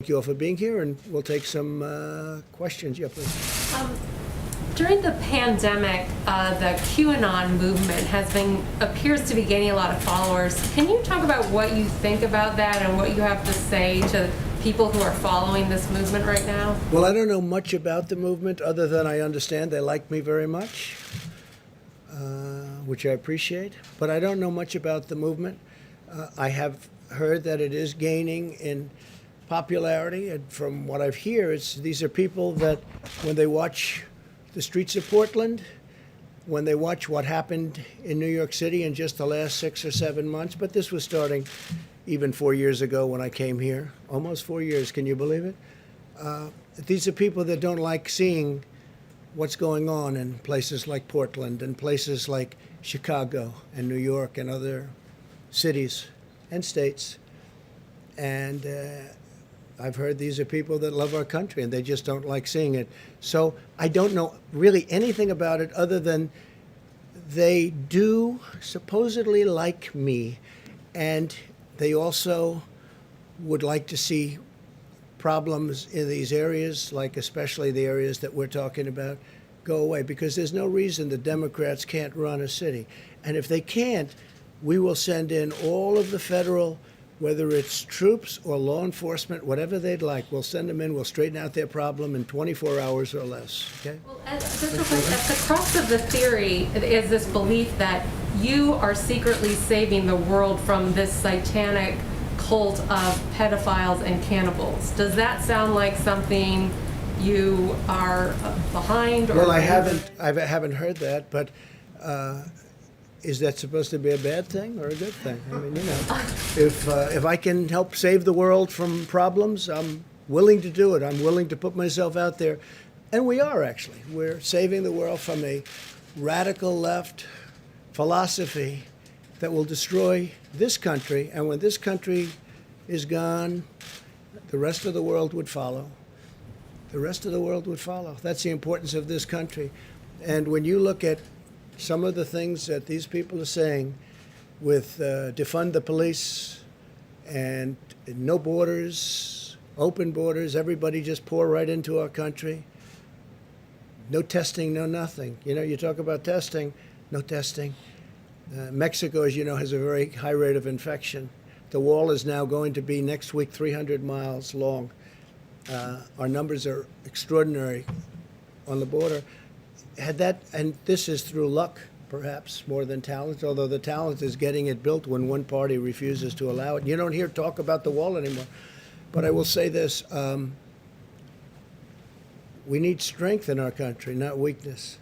Thank you all for being here, and we'll take some questions. Yeah, please. During the pandemic, the QAnon movement appears to be gaining a lot of followers. Can you talk about what you think about that and what you have to say to people who are following this movement right now? Well, I don't know much about the movement other than I understand they like me very much, which I appreciate. But I don't know much about the movement. I have heard that it is gaining in popularity, and from what I've heard, these are people that when they watch the streets of Portland, when they watch what happened in New York City in just the last 6 or 7 months, but this was starting even 4 years ago when I came here, almost 4 years, can you believe it? These are people that don't like seeing what's going on in places like Portland and places like Chicago and New York and other cities and states. And I've heard these are people that love our country and they just don't like seeing it. So I don't know really anything about it other than they do supposedly like me, and they also would like to see problems in these areas, like especially the areas that we're talking about, go away, because there's no reason the Democrats can't run a city. And if they can't, we will send in all of the federal, whether it's troops or law enforcement, whatever they'd like, we'll send them in, we'll straighten out their problem in 24 hours or less, okay? Well, just real quick, at the crux of the theory is this belief that you are secretly saving the world from this satanic cult of pedophiles and cannibals. Does that sound like something you are behind? Well, I haven't heard that, but is that supposed to be a bad thing or a good thing? I mean, you know, if I can help save the world from problems, I'm willing to do it. I'm willing to put myself out there, and we are actually. We're saving the world from a radical left philosophy that will destroy this country, and when this country is gone, the rest of the world would follow. The rest of the world would follow. That's the importance of this country. And when you look at some of the things that these people are saying with defund the police and no borders, open borders, everybody just pour right into our country, no testing, no nothing. You know, you talk about testing, no testing. Mexico, as you know, has a very high rate of infection. The wall is now going to be next week 300 miles long. Our numbers are extraordinary on the border. And this is through luck, perhaps, more than talent, although the talent is getting it built when one party refuses to allow it. You don't hear talk about the wall anymore. But I will say this, we need strength in our country, not weakness.